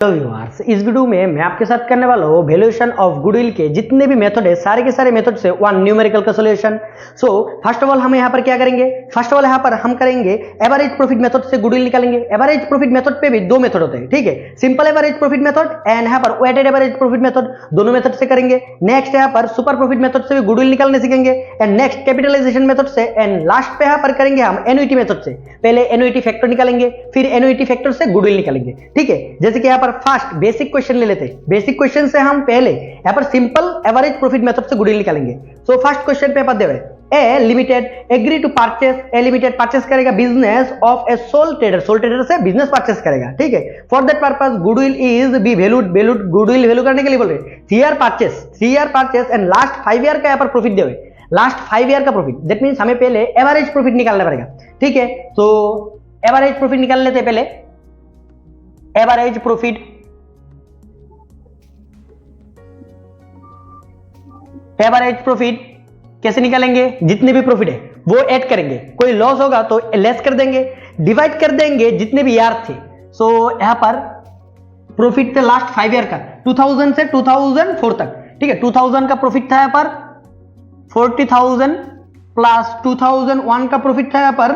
Hello viewers, इस video में मैं आपके साथ करने वाला हूँ वैल्यूएशन ऑफ गुडविल के जितने भी मेथड है सारे के सारे मेथड से वन न्यूमेरिकल का solution. So first of all हम यहाँ पर क्या करेंगे, फर्स्ट ऑफ ऑल यहाँ पर हम करेंगे एवरेज प्रॉफिट मेथड से गुडविल निकालेंगे। एवरेज प्रॉफिट मेथड पे भी दो मेथड होते हैं, ठीक है, simple average profit method and यहाँ पर वेटेड एवरेज प्रॉफिट मेथड, दोनों मेथड से करेंगे। नेक्स्ट यहाँ पर सुपर प्रॉफिट मेथड से भी गुडविल निकालने सीखेंगे एंड नेक्स्ट कैपिटलाइजेशन मेथड से एंड लास्ट पे यहाँ पर करेंगे हम एन्युइटी मेथड से। पहले एन्युइटी फैक्टर निकालेंगे फिर एन्युइटी फैक्टर से गुडविल निकालेंगे, ठीक है। जैसे कि यहाँ पर फर्स्ट बेसिक क्वेश्चन ले लेते हैं। बेसिक क्वेश्चन से हम पहले यहाँ पर सिंपल एवरेज प्रॉफिट मेथड से गुडविल निकालेंगे। So first question paper the A limited agree to purchase, A limited purchase करेगा business of a sole trader, sole trader से बिजनेस परचेस करेगा, ठीक है। For that purpose goodwill is be valued, goodwill value करने के लिए बोल रहे 3 year purchase and last 5 year का यहाँ पर प्रॉफिट दे, लास्ट 5 ईयर का प्रॉफिट। दैट मींस हमें पहले एवरेज प्रॉफिट निकालना पड़ेगा, ठीक है। तो एवरेज प्रॉफिट निकाल लेते हैं पहले। एवरेज प्रॉफिट, एवरेज प्रॉफिट कैसे निकालेंगे, जितने भी प्रॉफिट है वो ऐड करेंगे, कोई लॉस होगा तो लेस कर देंगे, डिवाइड कर देंगे जितने भी ईयर थे। सो यहां पर प्रॉफिट थे लास्ट 5 ईयर का 2000 से 2004 तक, ठीक है। 2000 का प्रॉफिट था यहां पर 40,000 प्लस 2001 का प्रॉफिट था यहां पर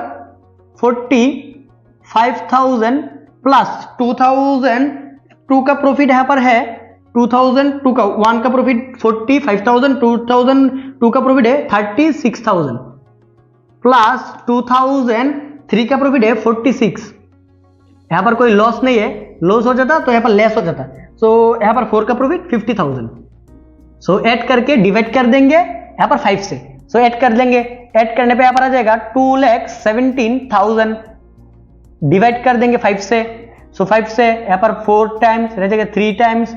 45,000 प्लस 2002 का प्रॉफिट यहां पर है 2002 का 1 का प्रॉफिट 45,000, 2002 का प्रॉफिट है 36,000 प्लस 2003 का प्रॉफिट है 46। यहां पर कोई लॉस नहीं है, लॉस हो जाता तो यहां पर लेस हो जाता। सो यहां पर 4 का प्रॉफिट 50,000। सो ऐड करके डिवाइड कर देंगे यहां पर 5 से। सो ऐड कर देंगे, ऐड करने पे यहां पर आ जाएगा 2,17,000, डिवाइड कर देंगे 5 से। सो 5 से यहां पर 4 टाइम्स रह जाएगा, 3 टाइम्स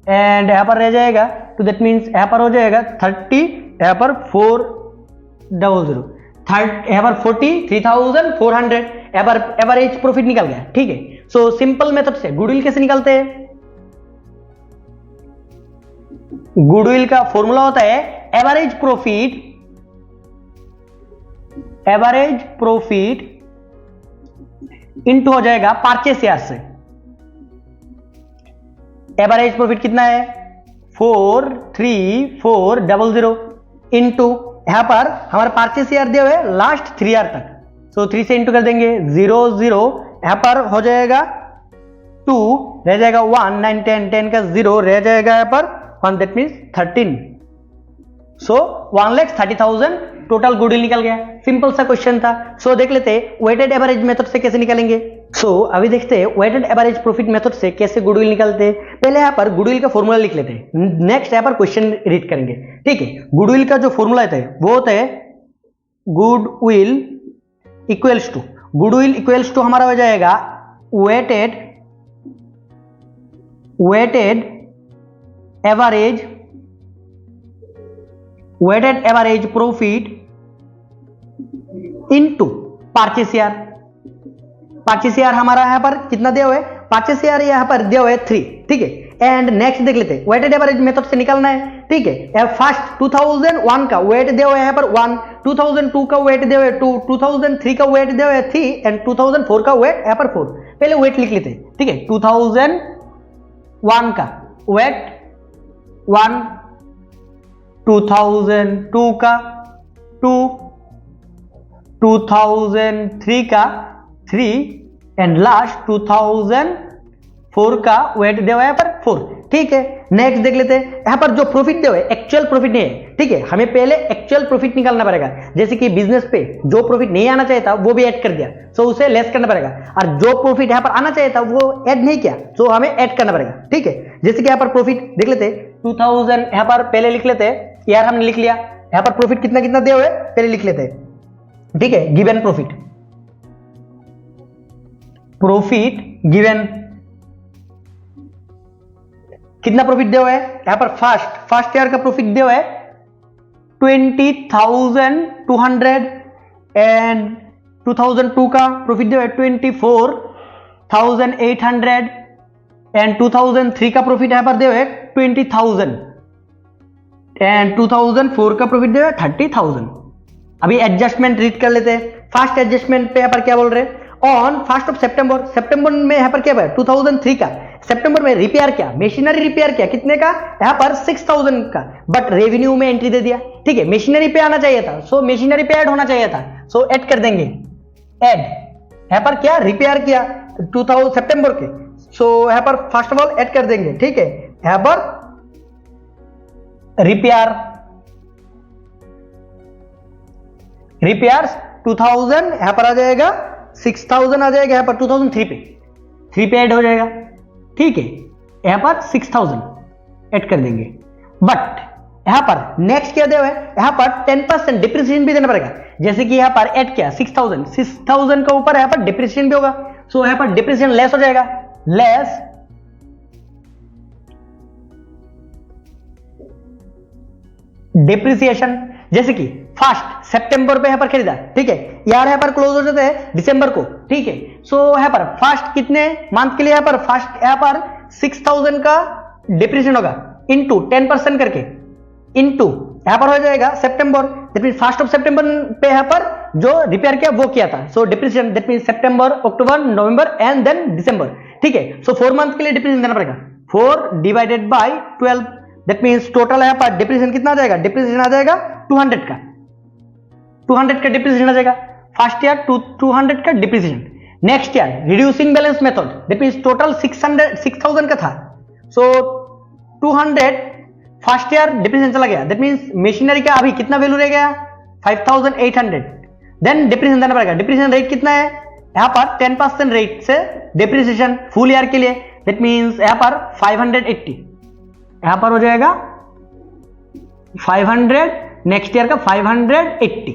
एंड यहां पर रह जाएगा तो दैट मींस यहां पर हो जाएगा 30, यहां पर 400, यहां पर 43,400, यहां पर एवरेज प्रॉफिट निकल गया, ठीक है। सो सिंपल मेथड से गुडविल कैसे निकालते हैं, गुडविल का फॉर्मूला होता है average profit, average profit into हो जाएगा परचेस ईयर से। एवरेज प्रॉफिट कितना है 43400 इनटू यहां पर हमारा परचेस ईयर दिया हुआ है लास्ट 3 ईयर तक। सो 3 से इंटू कर देंगे 00, यहां पर हो जाएगा 2 रह जाएगा 1, 9, 10 का 0 रह जाएगा यहां पर 1, that means 13। So 1,30,000 total goodwill निकल गया। सिंपल सा क्वेश्चन था। सो देख लेते हैं वेटेड एवरेज मेथड से कैसे निकालेंगे। सो अभी देखते हैं वेटेड एवरेज प्रॉफिट मेथड से कैसे गुडविल निकालते हैं। पहले यहाँ पर गुडविल का फॉर्मूला लिख लेते हैं, नेक्स्ट यहाँ पर क्वेश्चन रीड करेंगे, ठीक है। गुडविल का जो फॉर्मूला होता है वो होता है goodwill equals to, goodwill equals to हमारा हो जाएगा weighted average profit into purchase year. Purchase year हमारा यहां पर कितना दिया हुआ है, परचेस ईयर यहां पर दिया हुआ है 3, ठीक है। एंड नेक्स्ट देख लेते हैं वेटेड एवरेज मेथड से निकालना है, ठीक है। फर्स्ट 2001 का वेट दिया हुआ है यहां पर 1, 2002 का वेट दिया हुआ है 2, 2003 का वेट दिया हुआ है 3 एंड 2004 का वेट यहां पर 4। पहले वेट लिख लेते हैं, ठीक है। 2001 का वेट 1, 2002 का 2, 2003 का 3 एंड लास्ट 2004 का वेट दिया हुआ है पर 4, ठीक है। नेक्स्ट देख लेते हैं यहां पर जो प्रॉफिट दिया हुआ है एक्चुअल प्रॉफिट नहीं है, ठीक है। हमें पहले एक्चुअल प्रॉफिट निकालना पड़ेगा। जैसे कि बिजनेस पे जो प्रॉफिट नहीं आना चाहिए था वो भी ऐड कर दिया, सो उसे लेस करना पड़ेगा। और जो प्रॉफिट यहां पर आना चाहिए था वो ऐड नहीं किया, सो हमें ऐड करना पड़ेगा, ठीक है। जैसे कि यहां पर प्रॉफिट देख लेते हैं 2000, यहां पर पहले लिख लेते हैं, यार हमने लिख लिया। यहां पर प्रॉफिट कितना कितना दिया हुआ है पहले लिख लेते हैं, ठीक है। गिवन प्रॉफिट गिवन कितना प्रॉफिट दिया हुआ है यहां पर फर्स्ट ईयर का प्रॉफिट दिया हुआ है 20,200 एंड 2002 का प्रॉफिट दिया हुआ है 24,800 एंड 2003 का प्रॉफिट यहां पर दिया हुआ है 20,000 एंड 2004 का प्रॉफिट दिया हुआ है 30,000। अभी एडजस्टमेंट रीड कर लेते हैं। फर्स्ट एडजस्टमेंट पे यहाँ पर क्या बोल रहे हैं, ऑन 1 सितंबर, सितंबर में यहाँ पर क्या है 2003 का, सितंबर में रिपेयर किया, मशीनरी रिपेयर किया, कितने का यहाँ पर 6000 का, बट रेवेन्यू में एंट्री दे दिया, ठीक है, मशीनरी पे आना चाहिए था, सो मशीनरी पे ऐड होना चाहिए था, सो ऐड कर देंगे, ऐड, यहाँ पर क्या रिपेयर किया 2000 सितंबर के, सो यहाँ पर फर्स्ट ऑफ ऑल ऐड कर देंगे, ठीक है, यहाँ पर रिपेयर, रिपेयर्स 2000 यहां पर आ जाएगा, 6000 आ जाएगा यहाँ पर 2003 पे, 3 पे ऐड हो जाएगा, ठीक है, यहां पर 6000 ऐड कर देंगे, बट यहां पर नेक्स्ट क्या दिया है, यहां पर 10% डिप्रिसिएशन भी देना पड़ेगा, जैसे कि यहां पर ऐड किया 6000 के ऊपर यहां पर डिप्रिसिएशन भी होगा, सो यहां पर डिप्रिसिएशन लेस हो जाएगा, लेस डिप्रिसिएशन, जैसे कि फर्स्ट सितंबर पे यहां पर खरीदा, ठीक है, यार यहां पर क्लोज हो जाता है दिसंबर को, ठीक है, सो यहां पर फर्स्ट कितने मंथ के लिए यहां पर फर्स्ट यहां पर 6000 का डिप्रिसिएशन होगा इनटू 10% करके, इनटू यहां पर हो जाएगा सितंबर, दैट मींस 1 सितंबर पे यहां पर जो रिपेयर किया वो किया था, सो डिप्रिसिएशन दैट मींस सितंबर, अक्टूबर, नवंबर एंड देन दिसंबर, ठीक है, सो 4 मंथ के लिए डिप्रिसिएशन देना पड़ेगा, 4 divided by 12, that means total यहां पर डिप्रिसिएशन कितना आ जाएगा, डिप्रिसिएशन आ जाएगा 200 का, 200 का डिप्रिसिएशन आ जाएगा, फर्स्ट ईयर 200 का depreciation, next year reducing balance method, that means total 6000 का था, सो 200 फर्स्ट ईयर डिप्रिसिएशन चला गया, दैट मींस मशीनरी का अभी कितना वैल्यू रह गया 5800, देन डिप्रिसिएशन देना पड़ेगा, डिप्रिसिएशन रेट कितना है यहां पर 10% रेट से डिप्रिसिएशन फुल ईयर के लिए, दैट मींस यहां पर 580, यहां पर हो जाएगा 500, नेक्स्ट ईयर का 580,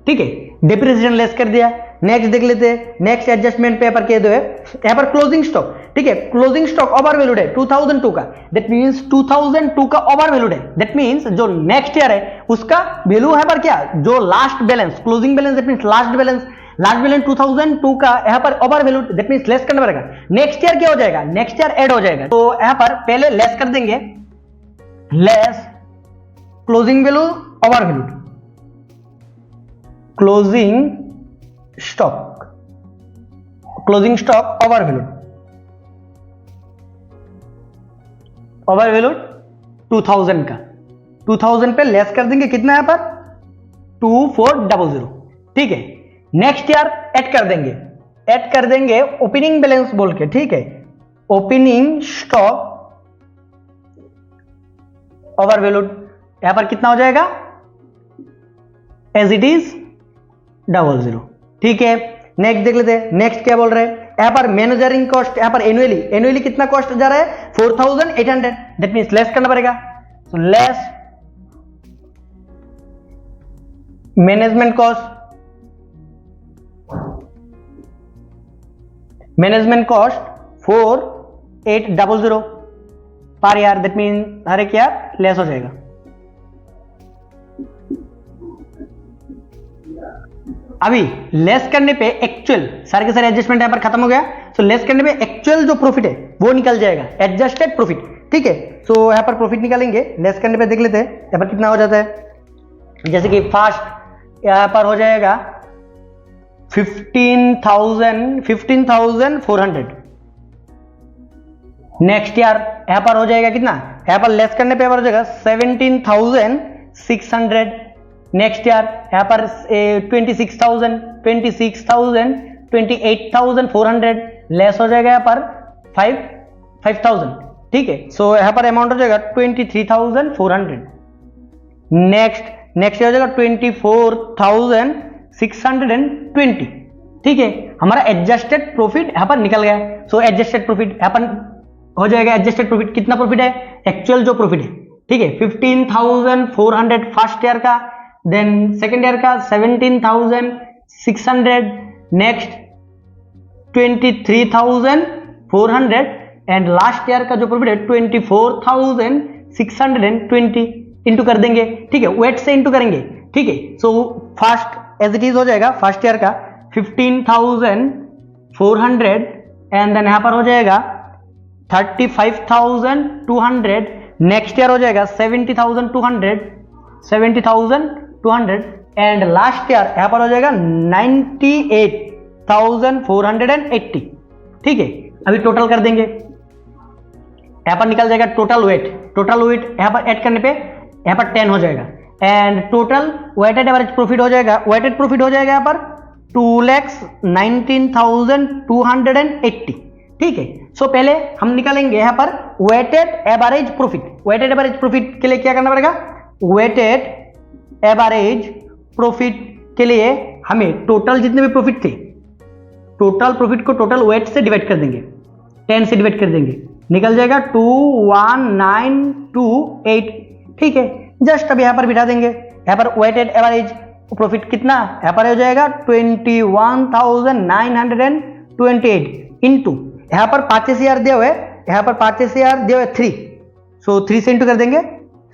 ठीक है, डिप्रिसिएशन लेस कर दिया, नेक्स्ट देख लेते हैं, नेक्स्ट एडजस्टमेंट पेपर के दो है, यहां पर क्लोजिंग स्टॉक, ठीक है, क्लोजिंग स्टॉक ओवर वैल्यूड है 2002 का, दैट मींस 2002 का ओवर वैल्यूड है, दैट मींस जो नेक्स्ट ईयर है उसका वैल्यू है पर क्या, जो last balance closing balance, that means last balance 2002 का यहां पर over valued, that means less करना पड़ेगा, नेक्स्ट ईयर क्या हो जाएगा, नेक्स्ट ईयर ऐड हो जाएगा, तो यहां पर पहले लेस कर देंगे, less closing value over valued, closing stock over valued 2000 का, 2000 पे लेस कर देंगे, कितना यहां पर 2400, ठीक है, नेक्स्ट ईयर ऐड कर देंगे ओपनिंग बैलेंस बोल के, ठीक है, ओपनिंग स्टॉक ओवर वैल्यूड यहां पर कितना हो जाएगा एज इट इज 00, ठीक है, नेक्स्ट देख लेते हैं, नेक्स्ट क्या बोल रहे हैं, यहां पर मैनेजरिंग कॉस्ट, यहां पर एनुअली कितना कॉस्ट जा रहा है 4800, दैट मींस लेस करना पड़ेगा, so less management cost 4800 per year, that mean हर एक ईयर लेस हो जाएगा, अभी लेस करने पे एक्चुअल सारे के सारे एडजस्टमेंट यहां पर खत्म हो गया, सो लेस करने पे एक्चुअल जो प्रॉफिट है वो निकल जाएगा, एडजस्टेड प्रॉफिट, ठीक है, सो यहां पर प्रॉफिट निकालेंगे, लेस करने पे देख लेते हैं यहां पर कितना हो जाता है, जैसे कि फर्स्ट यहां पर हो जाएगा 15,400, नेक्स्ट ईयर यहां पर हो जाएगा कितना, यहां पर लेस करने पे हो जाएगा 17,600, नेक्स्ट ईयर यहां पर 26,000, 28,400 लेस हो जाएगा यहां पर 5,000, ठीक है, सो यहां पर अमाउंट हो जाएगा 23,400, नेक्स्ट हो जाएगा 24,620, ठीक है, हमारा एडजस्टेड प्रॉफिट यहां पर निकल गया, सो एडजस्टेड प्रॉफिट यहां पर हो जाएगा, एडजस्टेड प्रॉफिट कितना प्रॉफिट है, एक्चुअल जो प्रॉफिट है, ठीक है, 15,400 फर्स्ट ईयर का, देन सेकेंड ईयर का 17,600, नेक्स्ट 23,400 एंड लास्ट ईयर का जो प्रॉफिट है 24,620 इंटू कर देंगे, ठीक है, वेट से इंटू करेंगे, ठीक है, so first as it is हो जाएगा फर्स्ट ईयर का 15,400 एंड देन यहां पर हो जाएगा 35,200, नेक्स्ट ईयर हो जाएगा 70,200 एंड लास्ट ईयर यहां पर हो जाएगा 98,000 6480। ठीक है, अभी टोटल कर देंगे, यहां पर निकल जाएगा टोटल वेट यहां पर ऐड करने पे यहां पर 10 हो जाएगा, and total weighted average profit हो जाएगा, वेटेड प्रॉफिट हो जाएगा यहां पर 2,19,280। ठीक है, सो पहले हम निकालेंगे यहां पर वेटेड एवरेज प्रॉफिट के लिए क्या करना पड़ेगा, वेटेड एवरेज प्रॉफिट के लिए हमें टोटल जितने भी प्रॉफिट थे, टोटल प्रॉफिट को टोटल वेट से डिवाइड कर देंगे, 10 से डिवाइड कर देंगे, निकल जाएगा 21928। ठीक है, जस्ट अब यहां पर बिठा देंगे, यहां पर वेटेड एवरेज प्रॉफिट कितना यहां पर हो जाएगा 21,928 इंटू यहां पर 5000 दिए हुए, यहां पर 5000 दिए हुए 3, सो 3 से इंटू कर देंगे,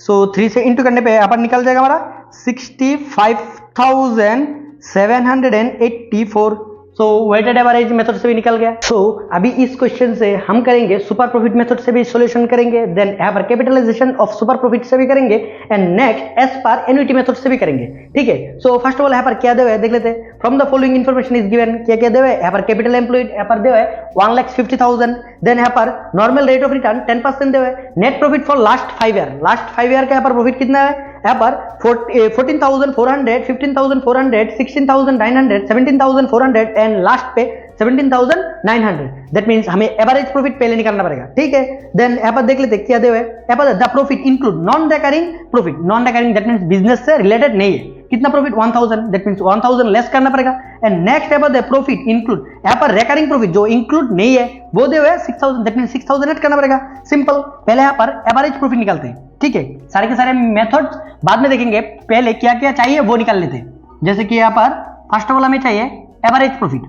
सो 3 से इंटू करने पे यहां पर निकल जाएगा हमारा 65,784। सो वेटेड एवरेज मेथड से भी निकल गया। सो अभी इस क्वेश्चन से हम करेंगे सुपर प्रॉफिट मेथड से भी सॉल्यूशन करेंगे, देन यहाँ पर कैपिटलाइजेशन ऑफ सुपर प्रॉफिट से भी करेंगे, एंड नेक्स्ट एज पर एन्युटी मेथड से भी करेंगे। ठीक है, सो फर्स्ट ऑफ ऑल यहाँ पर क्या दे देख लेते हैं। From the following information is given, क्या क्या दे यहाँ पर कैपिटल एम्प्लॉयड यहाँ पर दे 1,50,000, देन यहाँ पर normal rate of return 10% they, net profit for last 5 year, last 5 year का यहाँ पर प्रॉफिट कितना है, यहाँ पर 14,400, 15,400, 16,900, 17,400 एंड लास्ट पे 17,900। दैट मींस हमें एवरेज प्रॉफिट पहले निकालना पड़ेगा। ठीक है, देन यहाँ पर देख लेते क्या दे यहाँ पर the profit include non recurring profit, non recurring that means business से रिलेटेड नहीं है, कितना प्रॉफिट 1000, दैट मींस 1000 लेस करना पड़ेगा, एंड नेक्स्ट यहाँ पर द प्रॉफिट इंक्लूड, यहाँ पर रिकरिंग प्रॉफिट जो इंक्लूड नहीं है वो दे 6000, दैट मींस 6000 ऐड करना पड़ेगा। सिंपल, पहले यहाँ पर एवरेज प्रॉफिट निकालते हैं। ठीक है, सारे के सारे मेथड्स बाद में देखेंगे, पहले क्या क्या चाहिए वो निकाल लेते हैं। जैसे कि यहाँ पर फर्स्ट ऑफ ऑल हमें चाहिए एवरेज प्रॉफिट,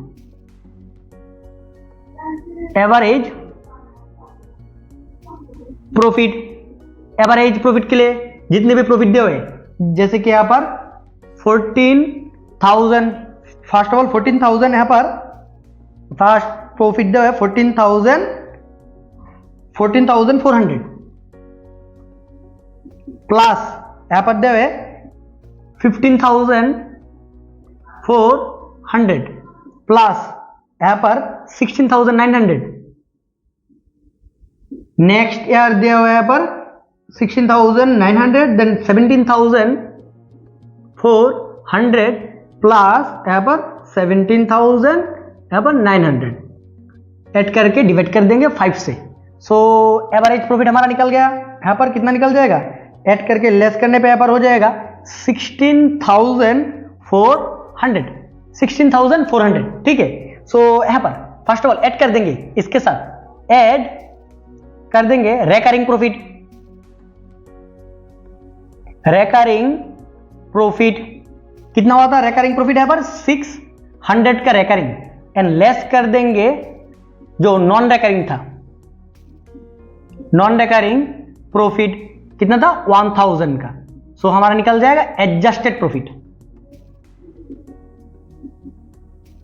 एवरेज प्रॉफिट के लिए जितने भी प्रॉफिट दे हुए, जैसे कि यहाँ पर 14,000, फर्स्ट ऑफ ऑल 14,000 यहाँ पर फर्स्ट प्रॉफिट दे हुए 14,400 प्लस यहाँ पर दे हुए 15,400 प्लस यहाँ पर 16,900, नेक्स्ट ईयर दिया हुआ है यहाँ पर 16,900, देन 17,400 प्लस यहाँ पर 17,000 यहाँ पर 900 ऐड करके डिवाइड कर देंगे 5 से। सो एवरेज प्रॉफिट हमारा निकल गया, यहाँ पर कितना निकल जाएगा, ऐड करके लेस करने पे यहाँ पर हो जाएगा 16,400। ठीक है, सो यहाँ पर फर्स्ट ऑफ ऑल ऐड कर देंगे, इसके साथ ऐड कर देंगे रेकरिंग प्रॉफिट कितना हुआ था, रेकरिंग प्रॉफिट यहाँ पर 600 का रेकरिंग, एंड लेस कर देंगे जो नॉन रेकरिंग था, नॉन रेकरिंग प्रॉफिट कितना था 1000 का। सो हमारा निकल जाएगा adjusted profit,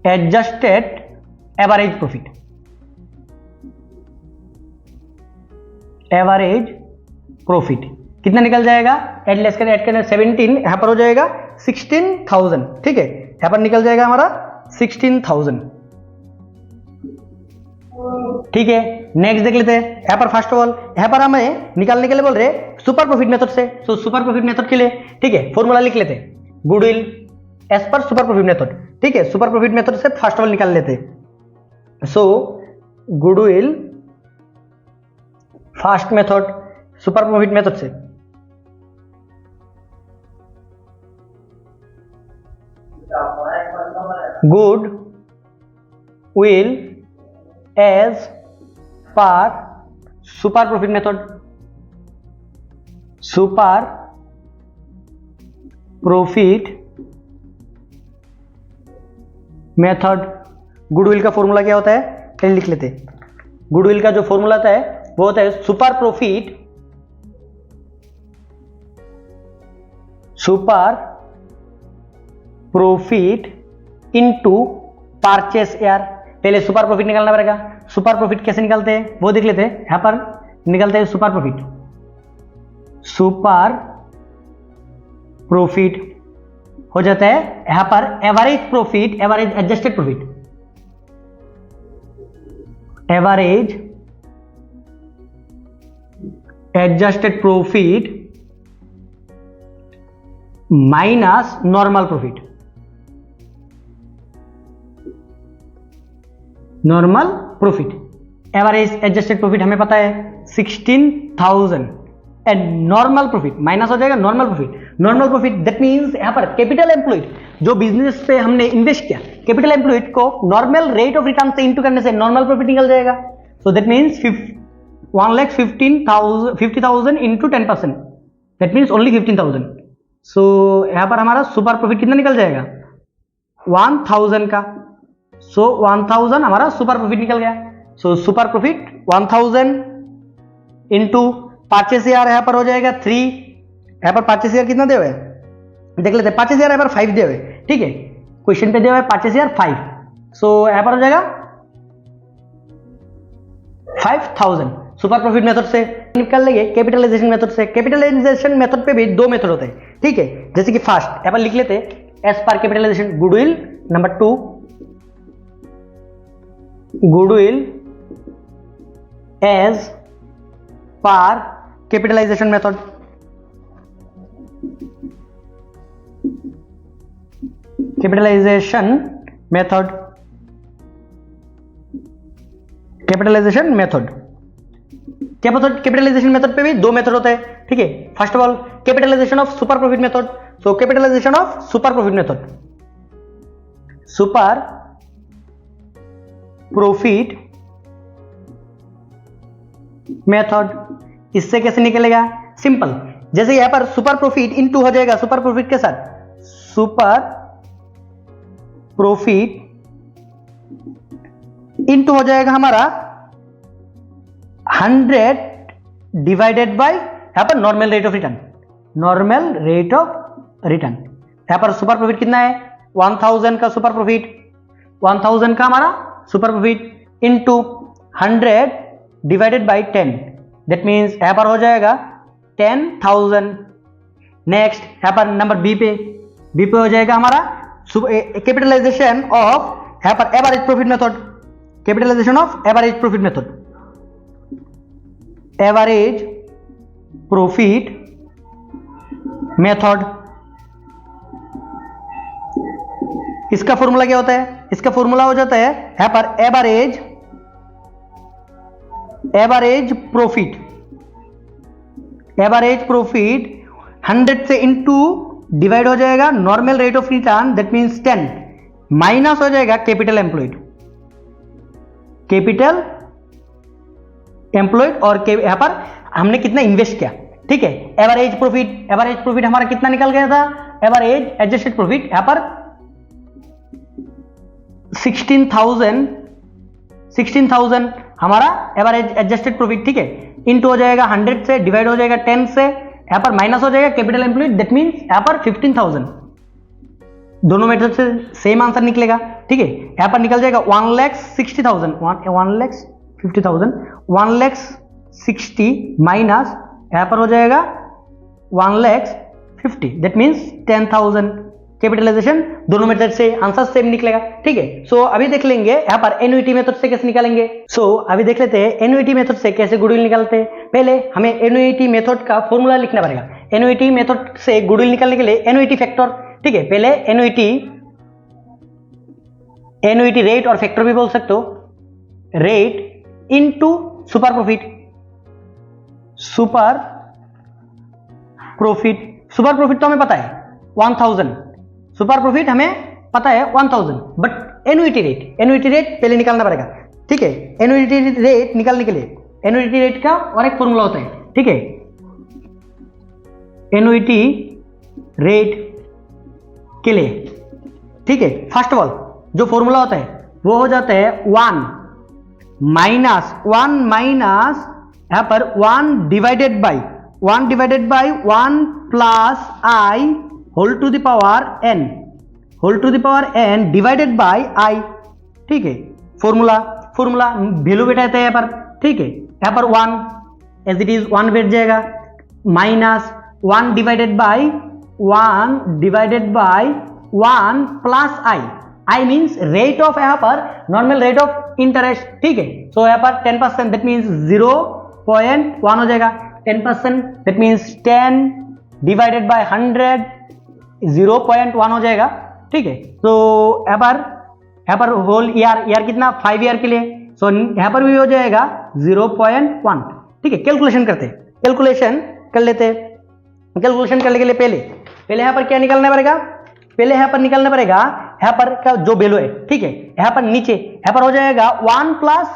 adjusted average profit, average profit कितना निकल जाएगा, ऐड लेस करके ऐड करने 17 यहां पर हो जाएगा 16,000। ठीक है, यहां पर निकल जाएगा हमारा 16,000। ठीक है, नेक्स्ट देख लेते हैं। यहां पर फर्स्ट ऑफ ऑल यहां पर हमें निकालने के लिए बोल रहे सुपर प्रॉफिट मेथड से। सो सुपर प्रॉफिट मेथड के लिए ठीक है फॉर्मूला लिख लेते हैं, goodwill as per super profit method. ठीक है, सुपर प्रॉफिट मेथड से फर्स्ट ऑफ ऑल निकाल लेते हैं। So goodwill fast method super profit method से goodwill as per super profit method, super profit method. Goodwill का फॉर्मूला क्या होता है पहले लिख लेते हैं। गुडविल का जो फॉर्मूला होता है वो होता है super profit into purchase air. पहले सुपर प्रॉफिट निकालना पड़ेगा। सुपर प्रॉफिट कैसे निकालते हैं वो देख लेते हैं। यहां पर निकालते हैं सुपर प्रॉफिट हो जाता है यहां पर average profit, average adjusted profit, average adjusted profit minus normal profit. Normal profit, average adjusted profit हमें पता है 16,000 एंड नॉर्मल प्रॉफिट माइनस हो जाएगा normal profit. Normal profit that means यहां पर कैपिटल एम्प्लॉयड, जो बिजनेस पे हमने इन्वेस्ट किया, कैपिटल एम्प्लॉयड को नॉर्मल रेट ऑफ रिटर्न से इनटू करने से नॉर्मल प्रॉफिट निकल जाएगा। So that means 1,50,000 into 10%, that means only 15,000। सो यहां पर हमारा सुपर प्रॉफिट कितना निकल जाएगा 1,000 का। सो 1,000 हमारा सुपर प्रॉफिट निकल गया। सो सुपर प्रॉफिट 1,000 इंटू 5,000 यहां पर हो जाएगा 3। यहां पर 5,000 कितना दे हुए देख लेते हैं। 5,000 यहां पर 5 दे हुए, ठीक है, क्वेश्चन पे दे हुए 5,000 5। सो यहां पर हो जाएगा 5,000 सुपर प्रॉफिट मेथड से निकाल लेंगे कैपिटलाइजेशन मेथड से। कैपिटलाइजेशन मेथड पे भी दो मेथड होते हैं, ठीक है, जैसे कि फर्स्ट यहां पर लिख लेते एज पर capitalisation goodwill, number 2 goodwill as पर capitalisation method. Capitalisation method, capitalisation method, capitalisation method पे भी दो मेथड होते हैं, ठीक है। First of all capitalisation of super profit method. So capitalisation of super profit method, super profit method, इससे कैसे निकलेगा, सिंपल, जैसे यहां पर सुपर प्रॉफिट इनटू हो जाएगा सुपर प्रॉफिट के साथ, सुपर प्रॉफिट इनटू हो जाएगा हमारा 100 डिवाइडेड बाय यहां पर normal rate of return. Normal rate of return यहां पर सुपर प्रॉफिट कितना है 1,000 का सुपर प्रॉफिट, 1,000 का हमारा super profit into 100 divided by 10, that means यहां पर हो जाएगा 10,000। नेक्स्ट यहां पर नंबर बी पे हो जाएगा हमारा कैपिटलाइजेशन ऑफ यहां पर average profit method. Capitalisation of average profit method, average profit method, इसका फॉर्मूला क्या होता है, इसका फॉर्मूला हो जाता है यहां पर एवरेज प्रॉफिट 100 से इंटू डिवाइड हो जाएगा normal rate of return, that means 10, minus हो जाएगा कैपिटल एम्प्लॉयड, और यहां पर हमने कितना इन्वेस्ट किया, ठीक है। एवरेज प्रॉफिट हमारा कितना निकल गया था, एवरेज एडजस्टेड प्रॉफिट यहां पर 16,000 हमारा एवरेज एडजस्टेड प्रॉफिट, ठीक है, इंटू हो जाएगा 100 से, डिवाइड हो जाएगा 10 से, यहां पर माइनस हो जाएगा कैपिटल एम्प्लॉयड, दैट मींस यहां पर 15,000। दोनों मेथड से सेम आंसर निकलेगा, ठीक है। यहां पर निकल जाएगा 1,60,000, 1,60 माइनस यहां पर हो जाएगा 1,50,000, दैट मींस 10,000। कैपिटलाइजेशन दोनों मेथड से आंसर सेम निकलेगा, ठीक है। सो अभी देख लेंगे यहां पर एन्युइटी मेथड से कैसे निकालेंगे। सो अभी देख लेते हैं एन्युइटी मेथड से कैसे गुडविल निकालते हैं। पहले हमें एन्युइटी मेथड का फॉर्मूला लिखना पड़ेगा। एन्युइटी मेथड से गुडविल निकालने के लिए एन्युइटी फैक्टर, ठीक है, पहले एन्युइटी रेट और फैक्टर भी बोल सकते हो, रेट इनटू सुपर प्रॉफिट तो हमें पता है 1,000, सुपर प्रॉफिट हमें पता है 1,000, बट एन्युइटी रेट पहले निकालना पड़ेगा, ठीक है। एन्युइटी रेट निकालने के लिए एन्युइटी रेट का और एक फॉर्मूला होता है, ठीक है। एन्युइटी रेट के लिए, ठीक है, फर्स्ट ऑफ ऑल जो फॉर्मूला होता है वो हो जाता है 1 माइनस यहां पर 1 divided by 1 plus i whole to the power n divided by i, ठीक है। फॉर्मूला वैल्यू बैठाते हैं यहां पर, ठीक है। यहां पर 1 एज इट इज 1 बैठ जाएगा, minus 1 divided by 1 plus i, I means rate of यहाँ पर नॉर्मल रेट ऑफ इंटरेस्ट, ठीक है। सो यहाँ पर 10% दैट मीन्स 0.1 हो जाएगा। 10% दैट मीन्स 10 डिवाइडेड बाय 100 0.1 हो जाएगा, ठीक है। तो यहाँ पर होल ईयर कितना 5 ईयर के लिए, सो यहाँ पर भी हो जाएगा 0.1, ठीक है। कैलकुलेशन करते हैं, कैलकुलेशन कर लेते हैं। कैलकुलेशन करने के लिए पहले यहाँ पर क्या निकालना पड़ेगा, पहले यहाँ पर निकालना पड़ेगा यहाँ पर का जो वैल्यू है, ठीक है। यहाँ पर नीचे यहाँ पर हो जाएगा 1 प्लस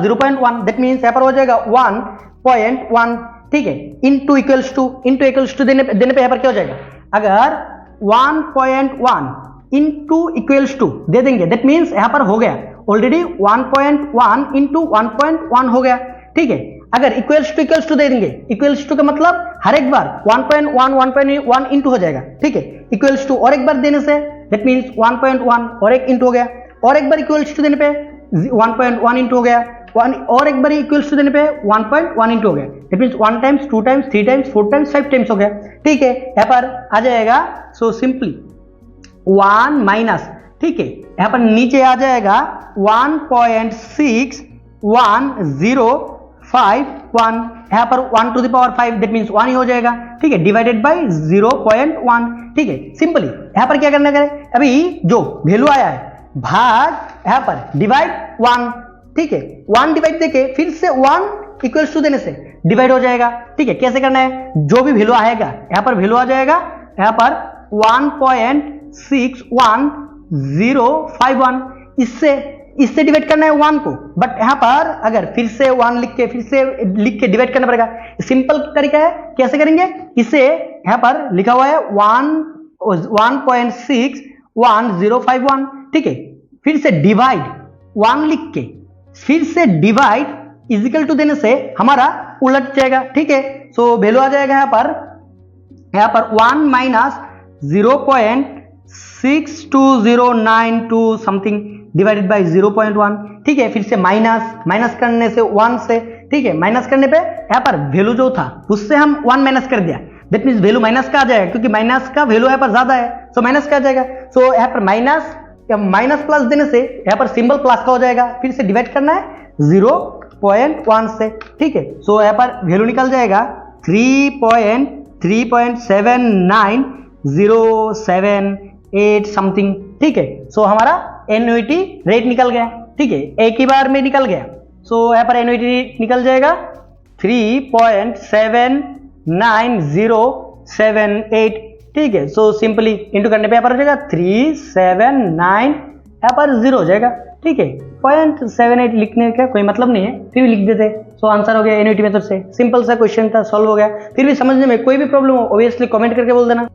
0.1 दैट मीन्स यहाँ पर हो जाएगा 1.1, ठीक है, इनटू इक्वल्स टू देने पे यहाँ पर क्या हो जाएगा, अगर 1.1 इनटू इक्वल्स टू दे देंगे दैट मीन्स यहाँ पर हो गया ऑलरेडी 1.1 इंटू 1.1 हो गया, ठीक है। अगर इक्वल्स टू दे देंगे, इक्वल्स टू का मतलब हर एक बार 1.1 इंटू हो जाएगा, ठीक है। इक्वल्स टू और एक बार देने से दैट मीन्स 1.1 और एक इंटू हो गया, और एक बार इक्वल्स टू देने पे 1.1 इंटू हो गया, और एक बार इक्वल्स टू देने पे 1.1 इंटू हो गया, that means 1 times 2 times 3 times 4 times 5 times हो गया, ठीक है। यहाँ पर आ जाएगा सो सिंपली 1 माइनस, ठीक है, यहाँ पर नीचे आ जाएगा 1.6105 यहाँ पर 1 to the power 5 that means 1 ही हो जाएगा, ठीक है, डिवाइडेड बाय 0.1, ठीक है। सिंपली यहाँ पर क्या करना है, अभी जो वैल्यू आया है भाग यहाँ पर डिवाइड 1, ठीक है। 1 डिवाइड देके फिर से 1 इक्वल्स टू देने से डिवाइड हो जाएगा, ठीक है। कैसे करना है, जो भी वैल्यू आएगा यहाँ पर वैल्यू आ जाएगा यहाँ पर 1.61051, इससे डिवाइड करना है 1 को, बट यहाँ पर अगर फिर से 1 लिख के डिवाइड करना पड़ेगा। सिंपल तरीका है, कैसे करेंगे, इसे यहाँ पर लिखा हुआ है 1.61051, ठीक है। फिर से डिवाइड 1 लिख के फिर से डिवाइड इजिकल टू देने से हमारा उलट जाएगा, ठीक है। सो वैल्यू आ जाएगा यहाँ पर 1 माइनस 0.62092 समथिंग डिवाइडेड बाय 0.1, ठीक है। फिर से माइनस करने से 1 से, ठीक है, माइनस करने पे यहाँ पर वैल्यू जो था उससे हम 1 माइनस कर दिया, दैट मीन्स वैल्यू माइनस का आ जाएगा, क्योंकि माइनस का वैल्यू यहाँ पर ज्यादा है, सो माइनस का आ जाएगा। सो यहाँ पर माइनस प्लस देने से यहाँ पर सिंबल प्लस का हो जाएगा, फिर से डिवाइड करना है 0.1 से, ठीक है। सो यहाँ पर वैल्यू निकल जाएगा 3.7907 समथिंग, ठीक है। सो हमारा एन्युइटी रेट निकल गया, ठीक है, एक ही बार में निकल गया। सो यहाँ पर एन्युइटी निकल जाएगा 3.79078, ठीक है। सो सिंपली इंटू करने पे यहाँ पर हो जाएगा 379, यहाँ पर 0 हो जाएगा, ठीक है। 0.78 लिखने का कोई मतलब नहीं है, फिर भी लिख देते। सो आंसर हो गया एन्युइटी मेथड से। सिंपल सा क्वेश्चन था, सॉल्व हो गया। फिर भी समझने में कोई भी प्रॉब्लम हो ऑब्वियसली कमेंट करके बोल देना।